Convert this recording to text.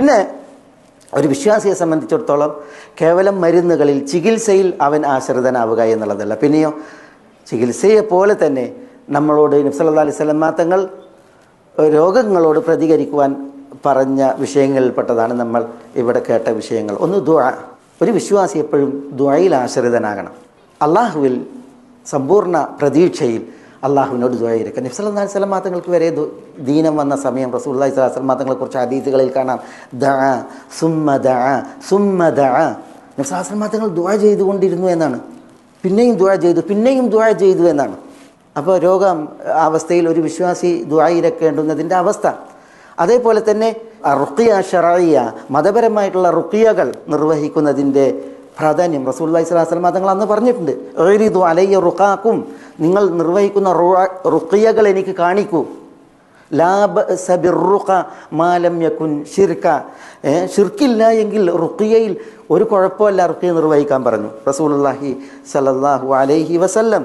പിന്നെ ഒരു വിശ്വാസിയെ സംബന്ധിച്ചിടത്തോളം കേവലം മരുന്നുകളിൽ, ചികിത്സയിൽ അവൻ ആശ്രിതനാവുക എന്നുള്ളതല്ല. പിന്നെയോ ചികിത്സയെപ്പോലെ തന്നെ നമ്മളോട് നബി സല്ലല്ലാഹു അലൈഹി വസല്ലം തങ്ങൾ രോഗങ്ങളോട് പ്രതികരിക്കുവാൻ പറഞ്ഞ വിഷയങ്ങളിൽപ്പെട്ടതാണ് നമ്മൾ ഇവിടെ കേട്ട വിഷയങ്ങൾ. ഒന്ന് ദുആ. ഒരു വിശ്വാസി എപ്പോഴും ദുആയിൽ ആശ്രിതനാകണം. അള്ളാഹുവിൽ സമ്പൂർണ്ണ പ്രതീക്ഷയിൽ അള്ളാഹുവിനോട് ദുആ ഇരിക്കുക. നബി സല്ലല്ലാഹു അലൈഹി വസല്ലം തങ്ങൾക്ക് വരെ ദീനം വന്ന സമയം റസൂലുള്ളാഹി സ്വല്ലല്ലാഹു അലൈഹി വസല്ലം തങ്ങളെക്കുറിച്ച് ഹദീസുകളിൽ കാണാം, ദഅ സുമ്മ ദഅ സുമ്മ ദഅ. നബി സല്ലല്ലാഹു അലൈഹി വസല്ലം തങ്ങൾ ദുആ ചെയ്തുകൊണ്ടിരുന്നു എന്നാണ്. പിന്നെയും ദുആ ചെയ്തു, പിന്നെയും ദുആ ചെയ്തു എന്നാണ്. അപ്പോൾ രോഗം അവസ്ഥയിൽ ഒരു വിശ്വാസി ദുആ ഇരക്കേണ്ടുന്നതിൻ്റെ അവസ്ഥ. അതേപോലെ തന്നെ റുഖിയ ശർഇയ്യ, മതപരമായിട്ടുള്ള റുഖിയകൾ നിർവഹിക്കുന്നതിൻ്റെ പ്രാധാന്യം റസൂലുള്ളാഹി സ്വല്ലല്ലാഹു അലൈഹി വസല്ലം തങ്ങൾ അന്ന് പറഞ്ഞിട്ടുണ്ട്. ഉരിദു അലയ്യ റുഖാക്കും, നിങ്ങൾ നിർവഹിക്കുന്ന റുഖിയകൾ എനിക്ക് കാണിക്കൂ. ലാ ബഅസ ബിർറുഖ മാ ലം യകുൻ ശിർക, ശിർക്കില്ല എങ്കിൽ റുഖിയയിൽ ഒരു കുഴപ്പമില്ല റുഖിയ നിർവഹിക്കാൻ പറഞ്ഞു റസൂലുള്ളാഹി സ്വല്ലല്ലാഹു അലൈഹി വസല്ലം.